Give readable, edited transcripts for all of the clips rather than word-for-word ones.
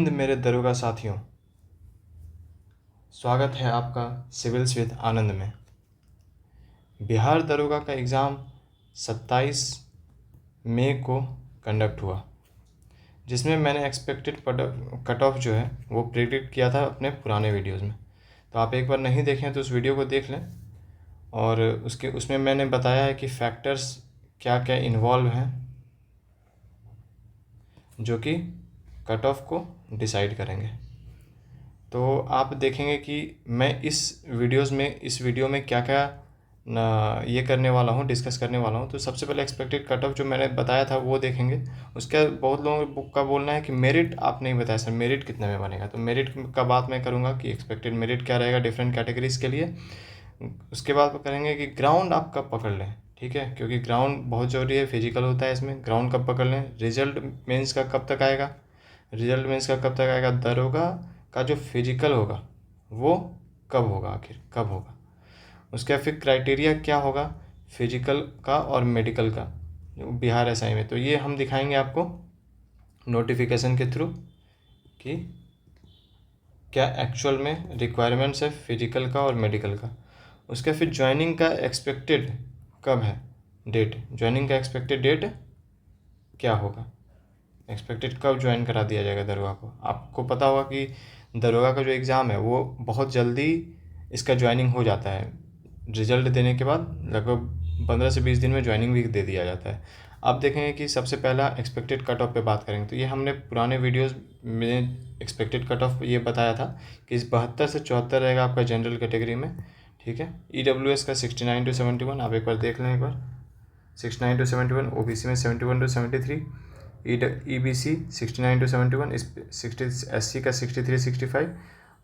हिंद मेरे दरोगा साथियों, स्वागत है आपका सिविल्स विद आनंद में। बिहार दरोगा का एग्ज़ाम 27 मई को कंडक्ट हुआ, जिसमें मैंने एक्सपेक्टेड कट ऑफ जो है वो प्रेडिक्ट किया था अपने पुराने वीडियोज़ में। तो आप एक बार नहीं देखें तो उस वीडियो को देख लें। और उसमें मैंने बताया है कि फैक्टर्स क्या क्या इन्वॉल्व हैं जो कि कट ऑफ को डिसाइड करेंगे। तो आप देखेंगे कि मैं इस वीडियो में क्या क्या ये करने वाला हूँ, डिस्कस करने वाला हूँ। तो सबसे पहले एक्सपेक्टेड कट ऑफ जो मैंने बताया था वो देखेंगे। उसके बहुत लोगों का बोलना है कि मेरिट आप नहीं बताया सर, मेरिट कितने में बनेगा। तो मेरिट का बात मैं करूँगा कि एक्सपेक्टेड मेरिट क्या रहेगा डिफरेंट कैटेगरीज़ के लिए। उसके बाद करेंगे कि ग्राउंड आप कब पकड़ लें, ठीक है, क्योंकि ग्राउंड बहुत ज़रूरी है, फिजिकल होता है इसमें। ग्राउंड कब पकड़ लें, रिजल्ट मेंस का कब तक आएगा, दरोगा का जो फिजिकल होगा वो कब होगा, आखिर कब होगा। उसका फिर क्राइटेरिया क्या होगा फिजिकल का और मेडिकल का बिहार एसआई में। तो ये हम दिखाएंगे आपको नोटिफिकेशन के थ्रू कि क्या एक्चुअल में रिक्वायरमेंट्स है फिजिकल का और मेडिकल का। उसका फिर ज्वाइनिंग का एक्सपेक्टेड कब है डेट, ज्वाइनिंग का एक्सपेक्टेड डेट क्या होगा, एक्सपेक्टेड कब ज्वाइन करा दिया जाएगा दरोगा को। आपको पता होगा कि दरोगा का जो एग्ज़ाम है वो बहुत जल्दी इसका ज्वाइनिंग हो जाता है। रिजल्ट देने के बाद लगभग 15 से 20 दिन में ज्वाइनिंग भी दे दिया जाता है। आप देखेंगे कि सबसे पहला एक्सपेक्टेड कट ऑफ पे बात करेंगे। तो ये हमने पुराने वीडियोस में एक्सपेक्टेड कट ऑफ ये बताया था कि इस 72 से 74 रहेगा आपका जनरल कैटेगरी में, ठीक है। EWS का 69 to 71, आप एक बार देख लें, एक बार 69 to 71, OBC में 71 to 73, EBC 69 to 71, इस 60, SC का 63 65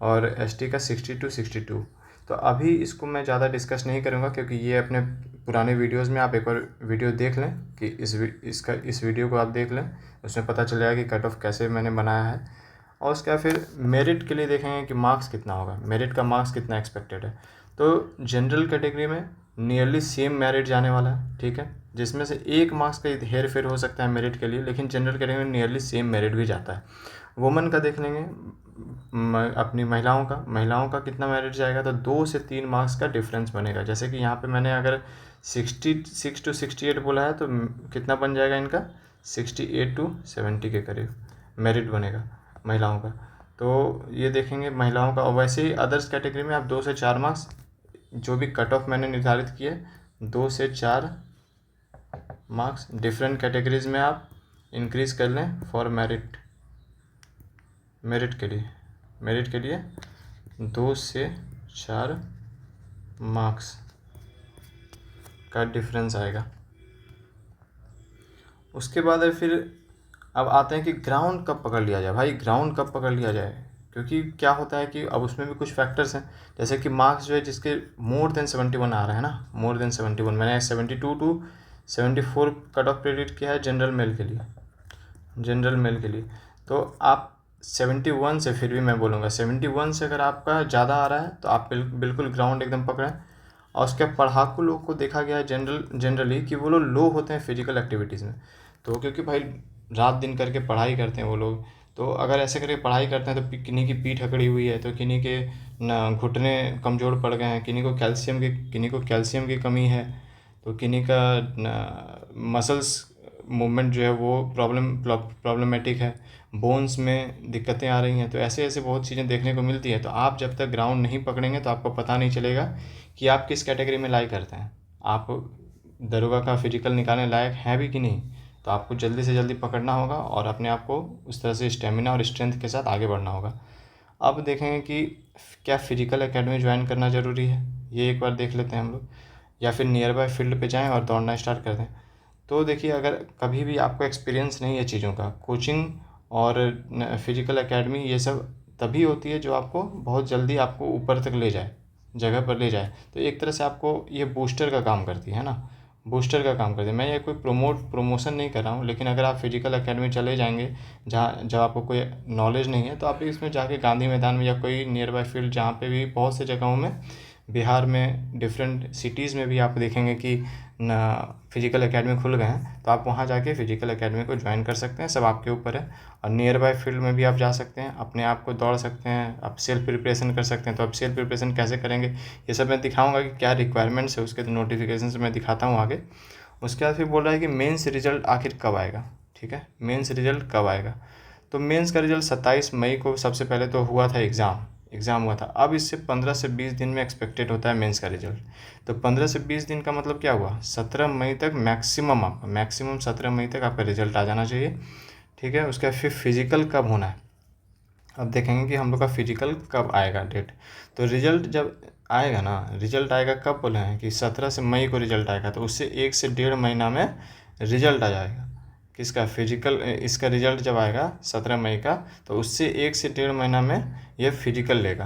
और ST का 60 to 62। तो अभी इसको मैं ज़्यादा डिस्कस नहीं करूँगा क्योंकि ये अपने पुराने वीडियोज़ में आप एक बार वीडियो देख लें कि इस वीडियो को आप देख लें, उसमें पता चल जाएगा कि कट ऑफ कैसे मैंने बनाया है। और उसका फिर मेरिट के लिए देखेंगे कि मार्क्स कितना होगा, मेरिट का मार्क्स कितना एक्सपेक्टेड है। तो जनरल कैटेगरी में नियरली सेम मेरिट जाने वाला है, ठीक है, जिसमें से 1 मार्क्स का हेर फेर हो सकता है मेरिट के लिए, लेकिन जनरल कैटेगरी में नियरली सेम मेरिट भी जाता है। वुमेन का देख लेंगे, अपनी महिलाओं का कितना मेरिट जाएगा। तो 2 से 3 मार्क्स का डिफरेंस बनेगा। जैसे कि यहाँ पे मैंने अगर 66 to 68 बोला है तो कितना बन जाएगा इनका 68 to 70 के करीब मेरिट बनेगा महिलाओं का। तो ये देखेंगे महिलाओं का। और वैसे ही अदर्स कैटेगरी में आप 2 से 4 मार्क्स जो भी कट ऑफ मैंने निर्धारित किए 2 से 4 मार्क्स डिफरेंट कैटेगरीज में आप इंक्रीज़ कर लें फॉर मेरिट के लिए 2 से 4 मार्क्स का डिफरेंस आएगा। उसके बाद फिर अब आते हैं कि ग्राउंड कब पकड़ लिया जाए। भाई ग्राउंड कब पकड़ लिया जाए, क्योंकि क्या होता है कि अब उसमें भी कुछ फैक्टर्स हैं, जैसे कि मार्क्स जो है जिसके मोर देन 71 आ रहा है ना, मोर देन 71, मैंने 72 to 74 कट ऑफ प्रेडिक्ट किया है जनरल मेल के लिए। तो आप 71 से, फिर भी मैं बोलूँगा 71 से अगर आपका ज़्यादा आ रहा है तो आप बिल्कुल ग्राउंड एकदम पकड़ें। और उसके पढ़ाकू लोग को देखा गया है जनरली कि वो लोग लो होते हैं फिजिकल एक्टिविटीज़ में। तो क्योंकि भाई रात दिन करके पढ़ाई करते हैं वो लोग, तो अगर ऐसे करके पढ़ाई करते हैं तो किन्हीं की पीठ अकड़ी हुई है, तो किन्हीं के घुटने कमज़ोर पड़ गए हैं, किन्हीं को कैल्शियम की कमी है, तो किन्हीं का मसल्स मूवमेंट जो है वो प्रॉब्लमेटिक है, बोन्स में दिक्कतें आ रही हैं। तो ऐसे बहुत चीज़ें देखने को मिलती है। तो आप जब तक ग्राउंड नहीं पकड़ेंगे तो आपको पता नहीं चलेगा कि आप किस कैटेगरी में लाई करते हैं, आप दरोगा का फिजिकल निकालने लायक हैं भी कि नहीं। तो आपको जल्दी से जल्दी पकड़ना होगा और अपने आप को उस तरह से स्टेमिना और स्ट्रेंथ के साथ आगे बढ़ना होगा। अब देखेंगे कि क्या फिजिकल एकेडमी ज्वाइन करना ज़रूरी है, ये एक बार देख लेते हैं हम लोग, या फिर नियर बाय फील्ड पे जाएं और दौड़ना स्टार्ट कर दें। तो देखिए, अगर कभी भी आपको एक्सपीरियंस नहीं है चीज़ों का, कोचिंग और फिजिकल एकेडमी ये सब तभी होती है जो आपको बहुत जल्दी आपको ऊपर तक ले जाए, जगह पर ले जाए। तो एक तरह से आपको ये बूस्टर का काम करती है ना, बूस्टर का काम करती है। मैं ये कोई प्रमोशन नहीं कर रहा हूँ, लेकिन अगर आप फिजिकल एकेडमी चले जाएंगे जहाँ जब आपको कोई नॉलेज नहीं है, तो आप इसमें जाके गांधी मैदान में या कोई नियर बाय फील्ड, जहाँ पे भी बहुत से जगहों में बिहार में डिफरेंट सिटीज़ में भी आप देखेंगे कि ना फिजिकल एकेडमी खुल गए हैं, तो आप वहाँ जाके फिजिकल एकेडमी को ज्वाइन कर सकते हैं, सब आपके ऊपर है। और नियर बाय फील्ड में भी आप जा सकते हैं, अपने आप को दौड़ सकते हैं, आप सेल्फ प्रिपरेशन कर सकते हैं। तो आप सेल्फ प्रिपरेशन कैसे करेंगे ये सब मैं दिखाऊंगा कि क्या रिक्वायरमेंट्स है उसके, तो नोटिफिकेशन से मैं दिखाता हूँ आगे। उसके बाद फिर बोल रहा है कि मेंस रिजल्ट आखिर कब आएगा, ठीक है, मेंस रिजल्ट कब आएगा। तो मेंस का रिजल्ट 27 मई को सबसे पहले तो हुआ था, एग्ज़ाम हुआ था। अब इससे 15 से 20 दिन में एक्सपेक्टेड होता है मेंस का रिजल्ट। तो 15 से 20 दिन का मतलब क्या हुआ, 17 मई तक मैक्सिमम 17 मई तक आपका रिजल्ट आ जाना चाहिए, ठीक है। उसका फिर फिजिकल कब होना है, अब देखेंगे कि हम लोग का फिजिकल कब आएगा डेट। तो रिजल्ट जब आएगा ना, रिजल्ट आएगा कब बोले हैं कि 17 से मई को रिजल्ट आएगा, तो उससे 1 से 1.5 महीना में रिजल्ट आ जाएगा किसका, फिजिकल। इसका रिजल्ट जब आएगा 17 मई का, तो उससे 1 से 1.5 महीना में ये फिजिकल लेगा,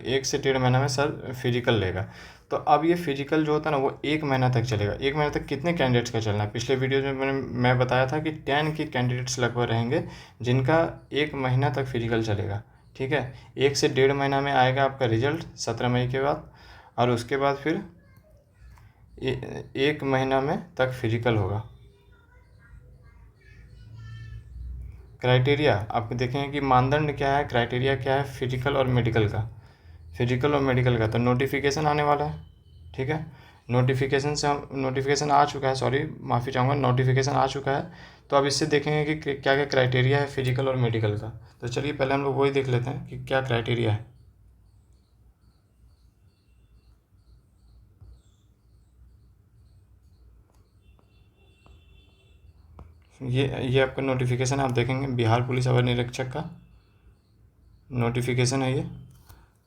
1 से 1.5 महीना में सर फिजिकल लेगा। तो अब ये फिजिकल जो होता है ना वो 1 महीना तक चलेगा। 1 महीना तक कितने कैंडिडेट्स का चलना है, पिछले वीडियो में मैं बताया था कि 10 के कैंडिडेट्स लगभग रहेंगे जिनका 1 महीना तक फिजिकल चलेगा, ठीक है। 1 से 1.5 महीना में आएगा आपका रिजल्ट 17 मई के बाद, और उसके बाद फिर 1 महीना में तक फिजिकल होगा। क्राइटेरिया आप देखेंगे कि मानदंड क्या है, क्राइटेरिया क्या है फिजिकल और मेडिकल का, तो नोटिफिकेशन आने वाला है, ठीक है। नोटिफिकेशन आ चुका है, सॉरी माफ़ी चाहूँगा, नोटिफिकेशन आ चुका है। तो अब इससे देखेंगे कि क्या क्या क्राइटेरिया है फिजिकल और मेडिकल का। तो चलिए पहले हम लोग वही देख लेते हैं कि क्या क्राइटेरिया है। ये आपका नोटिफिकेशन आप देखेंगे, बिहार पुलिस अवर निरीक्षक का नोटिफिकेशन है ये।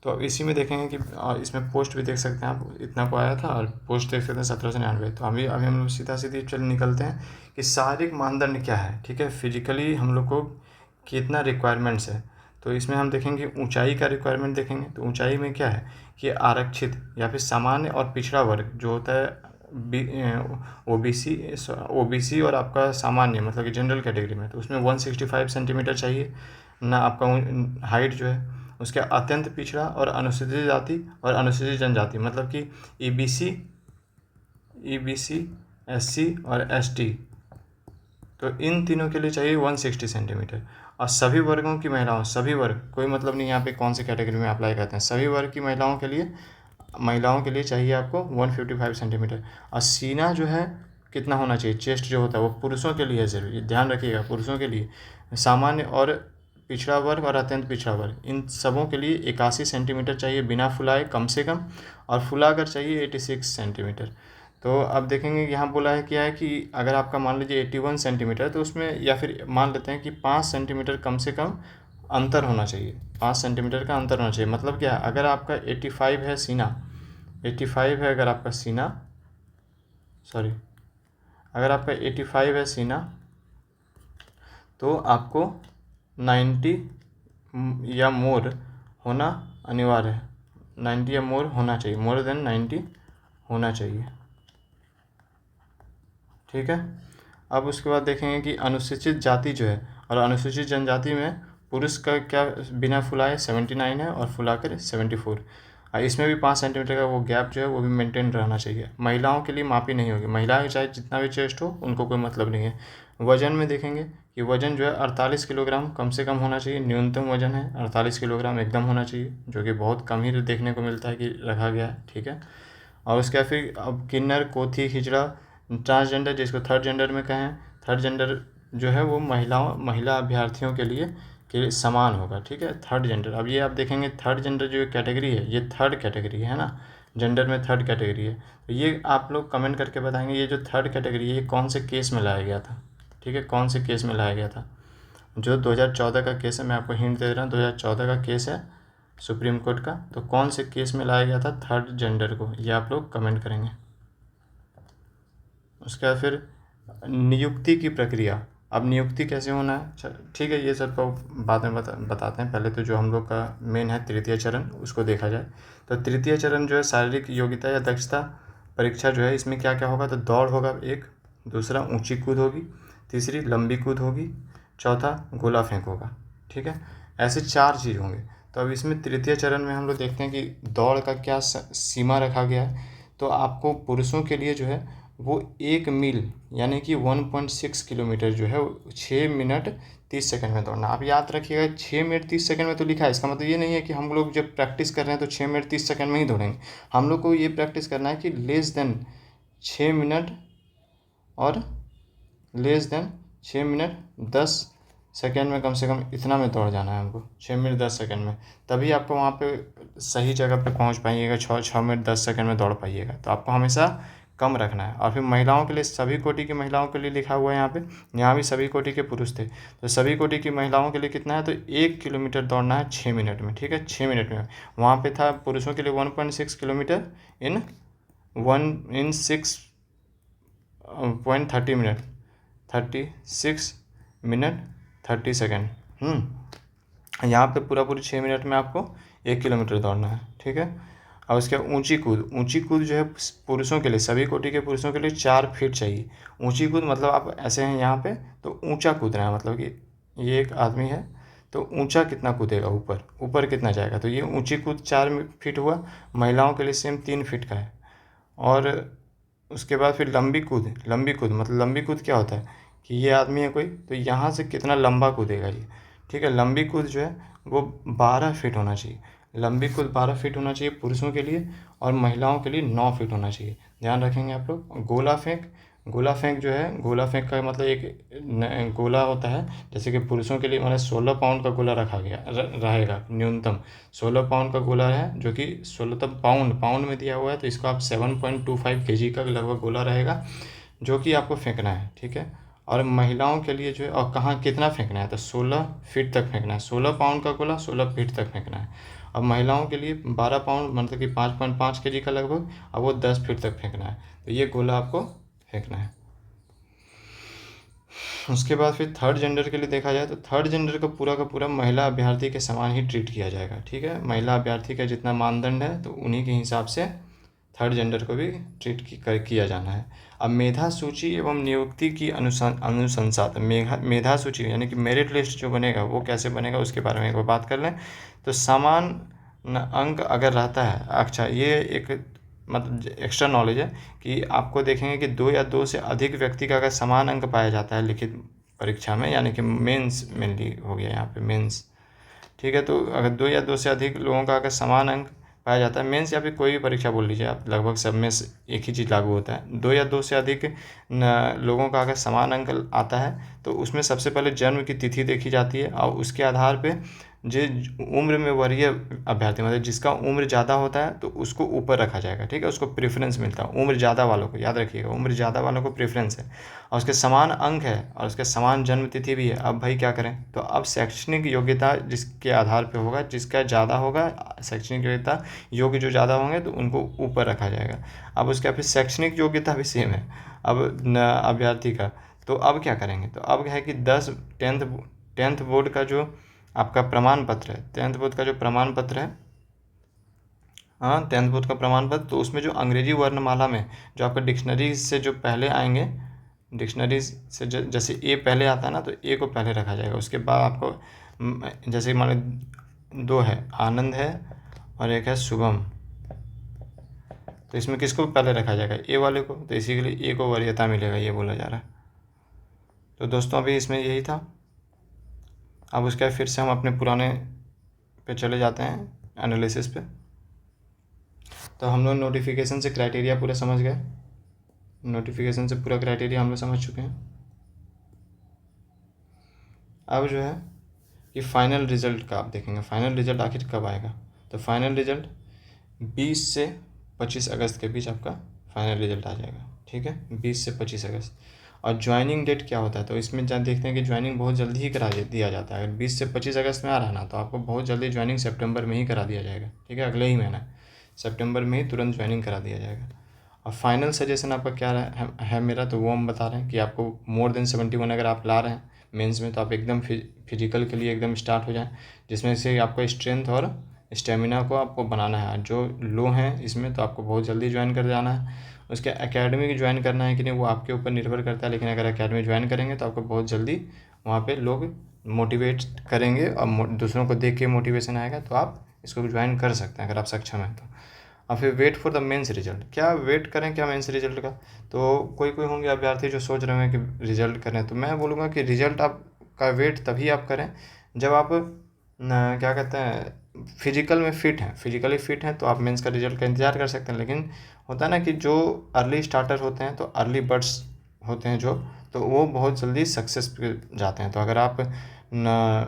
तो अब इसी में देखेंगे कि इसमें पोस्ट भी देख सकते हैं आप, इतना को आया था, और पोस्ट देख सकते हैं 1799। तो अभी हम लोग सीधी चल निकलते हैं कि शारीरिक मानदंड क्या है, ठीक है। फिजिकली हम लोग को कितना रिक्वायरमेंट्स है। तो इसमें हम देखेंगे ऊंचाई का रिक्वायरमेंट देखेंगे। तो ऊंचाई में क्या है कि आरक्षित या फिर सामान्य और पिछड़ा वर्ग जो होता है ओबीसी और आपका सामान्य मतलब कि जनरल कैटेगरी में, तो उसमें 165 सेंटीमीटर चाहिए ना आपका हाइट जो है। उसके अत्यंत पिछड़ा और अनुसूचित जाति और अनुसूचित जनजाति मतलब कि ईबीसी एससी और एसटी, तो इन तीनों के लिए चाहिए 160 सेंटीमीटर। और सभी वर्गों की महिलाओं, सभी वर्ग, कोई मतलब नहीं यहाँ पे कौन सी कैटेगरी में अप्लाई करते हैं, सभी वर्ग की महिलाओं के लिए चाहिए आपको 155 सेंटीमीटर। और सीना जो है कितना होना चाहिए, चेस्ट जो होता है वो पुरुषों के लिए है ज़रूरी, ध्यान रखिएगा, पुरुषों के लिए। सामान्य और पिछड़ा वर्ग और अत्यंत पिछड़ा वर्ग इन सबों के लिए 81 सेंटीमीटर चाहिए बिना फुलाए कम से कम, और फुलाकर चाहिए 86 सेंटीमीटर। तो अब देखेंगे यहाँ बोला है क्या है कि अगर आपका मान लीजिए 81 सेंटीमीटर, तो उसमें या फिर मान लेते हैं कि 5 सेंटीमीटर कम से कम अंतर होना चाहिए, 5 सेंटीमीटर का अंतर होना चाहिए। मतलब क्या है, अगर आपका 85 है सीना, 85 है अगर आपका सीना, सॉरी अगर आपका 85 है सीना, तो आपको 90 या मोर होना अनिवार्य है, 90 या मोर होना चाहिए, मोर देन 90 होना चाहिए, ठीक है। अब उसके बाद देखेंगे कि अनुसूचित जाति जो है और अनुसूचित जनजाति में पुरुष का क्या बिना फुलाए 79 है और फुलाकर 74। इसमें भी 5 सेंटीमीटर का वो गैप जो है वो भी मेंटेन रहना चाहिए। महिलाओं के लिए मापी नहीं होगी, महिलाएं चाहे जितना भी चेस्ट हो उनको कोई मतलब नहीं है। वजन में देखेंगे कि वजन जो है 48 किलोग्राम कम से कम होना चाहिए, न्यूनतम वजन है 48 किलोग्राम एकदम होना चाहिए, जो कि बहुत कम ही देखने को मिलता है कि रखा गया है, ठीक है। और उसके बाद फिर अब किन्नर, कोथी, हिजड़ा, ट्रांसजेंडर जिसको थर्ड जेंडर में कहें, थर्ड जेंडर जो है वो महिला अभ्यर्थियों के लिए समान होगा, ठीक है, थर्ड जेंडर। अब ये आप देखेंगे थर्ड जेंडर जो कैटेगरी है ये थर्ड कैटेगरी है ना, जेंडर में थर्ड कैटेगरी है। तो ये आप लोग कमेंट करके बताएंगे ये जो थर्ड कैटेगरी है ये कौन से केस में लाया गया था, ठीक है, कौन से केस में लाया गया था। जो 2014 का केस है, मैं आपको हिंट दे रहा हूँ, 2014 का केस है सुप्रीम कोर्ट का। तो कौन से केस में लाया गया था थर्ड जेंडर को, ये आप लोग कमेंट करेंगे। उसके बाद फिर नियुक्ति की प्रक्रिया, अब नियुक्ति कैसे होना है, ठीक है, ये सब तो बाद में बताते हैं। पहले तो जो हम लोग का मेन है तृतीय चरण, उसको देखा जाए। तो तृतीय चरण जो है शारीरिक योग्यता या दक्षता परीक्षा जो है, इसमें क्या क्या होगा, तो दौड़ होगा एक, दूसरा ऊंची कूद होगी, तीसरी लंबी कूद होगी, चौथा गोला फेंक होगा, ठीक है। ऐसे 4 चीज़ होंगे। तो अब इसमें तृतीय चरण में हम लोग देखते हैं कि दौड़ का क्या सीमा रखा गया है। तो आपको पुरुषों के लिए जो है वो 1 मील यानी कि 1.6 किलोमीटर जो है 6 मिनट 30 सेकंड में दौड़ना। आप याद रखिएगा 6 मिनट 30 सेकंड में तो लिखा है, इसका मतलब ये नहीं है कि हम लोग जब प्रैक्टिस कर रहे हैं तो 6 मिनट 30 सेकंड में ही दौड़ेंगे। हम लोग को ये प्रैक्टिस करना है कि लेस देन 6 मिनट में कम से कम इतना में दौड़ जाना है हमको, 6 मिनट 10 सेकंड में। तभी आपको वहाँ पे सही जगह पे पहुँच पाइएगा, 6 मिनट 10 सेकंड में दौड़ पाइएगा। तो आपको हमेशा कम रखना है। और फिर महिलाओं के लिए, सभी कोटि की महिलाओं के लिए लिखा हुआ है यहाँ पे, यहाँ भी सभी कोटि के पुरुष थे। तो सभी कोटि की महिलाओं के लिए कितना है, तो 1 किलोमीटर दौड़ना है 6 मिनट में, ठीक है, 6 मिनट में। वहाँ पे था पुरुषों के लिए 1.6 किलोमीटर इन 6.30 मिनट 36 मिनट 30 सेकंड। यहाँ पे पूरी 6 मिनट में आपको 1 किलोमीटर दौड़ना है, ठीक है। और उसके बाद ऊंची कूद जो है पुरुषों के लिए, सभी कोटि के पुरुषों के लिए 4 फीट चाहिए। ऊंची कूद मतलब आप ऐसे हैं यहाँ पे तो ऊंचा कूदना है, मतलब कि ये एक आदमी है तो ऊंचा कितना कूदेगा, ऊपर कितना जाएगा। तो ये ऊंची कूद 4 फीट हुआ। महिलाओं के लिए सेम 3 फीट का है। और उसके बाद फिर लंबी कूद मतलब लंबी कूद क्या होता है कि ये आदमी है कोई, तो यहाँ से कितना लंबा कूदेगा ये, ठीक है। लंबी कूद जो है वो 12 फीट होना चाहिए। लंबी कूद 12 फीट होना चाहिए पुरुषों के लिए, और महिलाओं के लिए 9 फीट होना चाहिए। ध्यान रखेंगे आप लोग। गोला फेंक जो है, गोला फेंक का मतलब एक गोला होता है, जैसे कि पुरुषों के लिए मैंने 16 पाउंड का गोला रखा गया रहेगा न्यूनतम। 16 पाउंड का गोला है, जो कि 16 पाउंड में दिया हुआ है, तो इसको आप 7.25 kg का लगभग गोला रहेगा, जो कि आपको फेंकना है, ठीक है। और महिलाओं के लिए जो है, और कहाँ कितना फेंकना है, तो 16 फीट तक फेंकना है। 16 पाउंड का गोला 16 फीट तक फेंकना है। अब महिलाओं के लिए 12 पाउंड मतलब कि 5.5 kg का लगभग, अब वो 10 फीट तक फेंकना है। तो ये गोला आपको फेंकना है। उसके बाद फिर थर्ड जेंडर के लिए देखा जाए तो थर्ड जेंडर का पूरा महिला अभ्यर्थी के समान ही ट्रीट किया जाएगा, ठीक है। महिला अभ्यर्थी का जितना मानदंड है तो उन्हीं के हिसाब से थर्ड जेंडर को भी ट्रीट किया जाना है। अब मेधा सूची एवं नियुक्ति की अनुशंसा, मेधा सूची यानी कि मेरिट लिस्ट जो बनेगा वो कैसे बनेगा उसके बारे में एक बार बात कर लें। तो समान अंक अगर रहता है, अच्छा ये एक मतलब एक्स्ट्रा नॉलेज है कि आपको देखेंगे कि 2 या 2 से अधिक व्यक्ति का अगर समान अंक पाया जाता है लिखित परीक्षा में, यानी कि मेंस मेनली हो गया यहाँ पे मेंस, ठीक है। तो अगर 2 या 2 से अधिक लोगों का अगर समान अंक पाया जाता है, मेंस या फिर कोई भी परीक्षा बोल लीजिए आप, लगभग सब में एक ही चीज़ लागू होता है। 2 या 2 से अधिक लोगों का अगर समान अंक आता है तो उसमें सबसे पहले जन्म की तिथि देखी जाती है, और उसके आधार पे जो उम्र में वरीय अभ्यर्थी मतलब जिसका उम्र ज़्यादा होता है तो उसको ऊपर रखा जाएगा, ठीक है, उसको प्रेफरेंस मिलता है। उम्र ज़्यादा वालों को, याद रखिएगा, उम्र ज़्यादा वालों को प्रेफरेंस है, और उसके समान अंक है और उसके समान जन्म तिथि भी है। अब भाई क्या करें, तो अब शैक्षणिक योग्यता जिसके आधार पे होगा, जिसका ज़्यादा होगा शैक्षणिक योग्यता, योग्य जो ज़्यादा होंगे तो उनको ऊपर रखा जाएगा। अब उसके फिर शैक्षणिक योग्यता भी सेम है अब अभ्यर्थी का। तो अब क्या करेंगे, तो अब है कि 10th बोर्ड का जो आपका प्रमाण पत्र है, 10th बोर्ड का जो प्रमाण पत्र है, हाँ 10th बोर्ड का प्रमाण पत्र, तो उसमें जो अंग्रेजी वर्णमाला में जो आपका डिक्शनरी से जो पहले आएंगे, डिक्शनरी से जैसे ए पहले आता है ना, तो ए को पहले रखा जाएगा। उसके बाद आपको जैसे मान लो 2 है, आनंद है और एक है शुभम, तो इसमें किसको पहले रखा जाएगा, ए वाले को, तो इसी के लिए ए को वरीयता मिलेगा, ये बोला जा रहा है। तो दोस्तों अभी इसमें यही था। अब उसके बाद फिर से हम अपने पुराने पे चले जाते हैं एनालिसिस पे। तो हम लोग नोटिफिकेशन से क्राइटेरिया पूरा समझ गए, नोटिफिकेशन से पूरा क्राइटेरिया हम लोग समझ चुके हैं। अब जो है कि फाइनल रिजल्ट का आप देखेंगे, फाइनल रिजल्ट आखिर कब आएगा। तो फाइनल रिजल्ट 20 से 25 अगस्त के बीच आपका फाइनल रिजल्ट आ जाएगा, ठीक है, 20 से 25 अगस्त। और ज्वाइनिंग डेट क्या होता है, तो इसमें देखते हैं कि ज्वाइनिंग बहुत जल्दी ही करा दिया जाता है। अगर 20 से 25 अगस्त में आ रहा है ना, तो आपको बहुत जल्दी ज्वाइनिंग सितंबर में ही करा दिया जाएगा, ठीक है, अगले ही महीना सितंबर में ही तुरंत ज्वाइनिंग करा दिया जाएगा। और फाइनल सजेशन आपका क्या है मेरा, तो वो हम बता रहे हैं कि आपको मोर देन 71 अगर आप ला रहे हैं मेंस में, तो आप एकदम फिजिकल के लिए एकदम स्टार्ट हो जाएं, जिसमें से आपको स्ट्रेंथ और स्टेमिना को आपको बनाना है। जो लो हैं इसमें तो आपको बहुत जल्दी ज्वाइन कर जाना है। उसके एकेडमी ज्वाइन करना है कि नहीं वो आपके ऊपर निर्भर करता है, लेकिन अगर एकेडमी ज्वाइन करेंगे तो आपको बहुत जल्दी वहाँ पे लोग मोटिवेट करेंगे और दूसरों को देख के मोटिवेशन आएगा तो आप इसको ज्वाइन कर सकते हैं अगर आप सक्षम हैं तो। और फिर wait for the mains result, क्या वेट करें क्या मेंस रिजल्ट का? तो कोई होंगे अभ्यर्थी जो सोच रहे हैं कि रिजल्ट करें, तो मैं बोलूँगा कि रिजल्ट आपका वेट तभी आप करें जब आप क्या कहते हैं फिजिकल में फिट हैं, फिजिकली फिट हैं तो आप मेंस का रिजल्ट का इंतज़ार कर सकते हैं। लेकिन होता है ना कि जो अर्ली स्टार्टर होते हैं तो अर्ली बर्ड्स होते हैं जो, तो वो बहुत जल्दी सक्सेस पे जाते हैं। तो अगर आप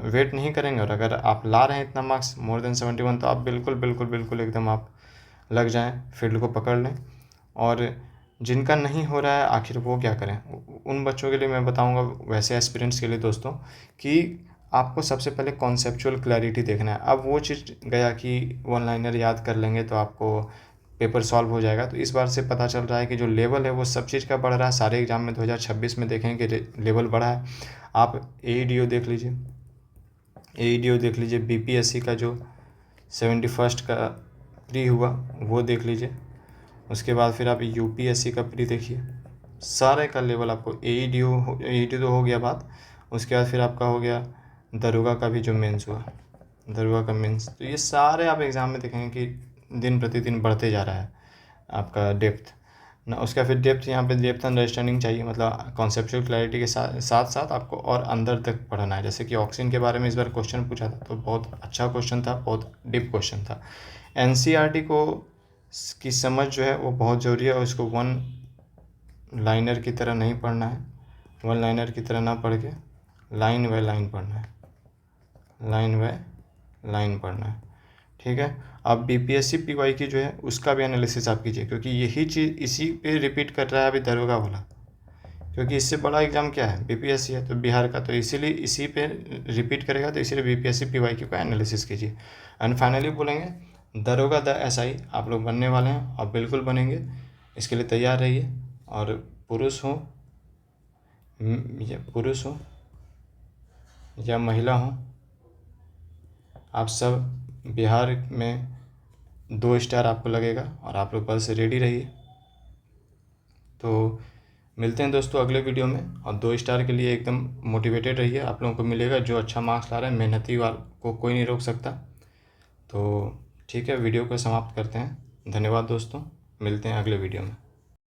वेट नहीं करेंगे और अगर आप ला रहे हैं इतना मार्क्स मोर देन 71, तो आप बिल्कुल बिल्कुल बिल्कुल एकदम आप लग जाएं, फील्ड को पकड़ लें। और जिनका नहीं हो रहा है आखिर वो क्या करें, उन बच्चों के लिए मैं बताऊंगा, वैसे एस्पिरेंट्स के लिए दोस्तों, कि आपको सबसे पहले कॉन्सेप्चुअल क्लैरिटी देखना है। अब वो चीज़ गया कि वन लाइनर याद कर लेंगे तो आपको पेपर सॉल्व हो जाएगा, तो इस बार से पता चल रहा है कि जो लेवल है वो सब चीज़ का बढ़ रहा है। सारे एग्जाम में 2026 में देखेंगे लेवल बढ़ा है। आप AEDO देख लीजिए, AEDO देख लीजिए, BPSC का जो 71st का प्री हुआ वो देख लीजिए, उसके बाद फिर आप UPSC का प्री देखिए, सारे का लेवल आपको AEDO तो हो गया बात। उसके बाद फिर आपका हो गया दरोगा का भी जो मेंस हुआ, दरोगा का मेंस, तो ये सारे आप एग्ज़ाम में देखेंगे कि दिन प्रतिदिन बढ़ते जा रहा है आपका डेप्थ ना। उसका फिर डेप्थ, यहाँ पे डेप्थ अंडरस्टैंडिंग चाहिए, मतलब कॉन्सेप्चुअल क्लैरिटी के साथ साथ आपको और अंदर तक पढ़ना है। जैसे कि ऑक्सीजन के बारे में इस बार क्वेश्चन पूछा था, तो बहुत अच्छा क्वेश्चन था, बहुत डीप क्वेश्चन था। NCERT की समझ जो है वो बहुत ज़रूरी है, और इसको वन लाइनर की तरह नहीं पढ़ना है, वन लाइनर की तरह ना पढ़ के लाइन बाय लाइन पढ़ना है, लाइन बाय लाइन पढ़ना है, ठीक है। अब BPSC PY की जो है उसका भी एनालिसिस आप कीजिए, क्योंकि यही चीज़ इसी पे रिपीट कर रहा है अभी दरोगा वाला, क्योंकि इससे बड़ा एग्ज़ाम क्या है, BPSC है तो बिहार का, तो इसीलिए इसी पे रिपीट करेगा, तो इसीलिए BPSC PY का एनालिसिस कीजिए। एंड फाइनली बोलेंगे दरोगा द SI आप लोग बनने वाले हैं और बिल्कुल बनेंगे, इसके लिए तैयार रहिए। और पुरुष हो या महिला हो, आप सब बिहार में 2 स्टार आपको लगेगा और आप लोग बस रेडी रहिए। तो मिलते हैं दोस्तों अगले वीडियो में, और 2 स्टार के लिए एकदम मोटिवेटेड रहिए, आप लोगों को मिलेगा। जो अच्छा मार्क्स ला रहा है, मेहनती वाल को कोई नहीं रोक सकता। तो ठीक है, वीडियो को समाप्त करते हैं। धन्यवाद दोस्तों, मिलते हैं अगले वीडियो में।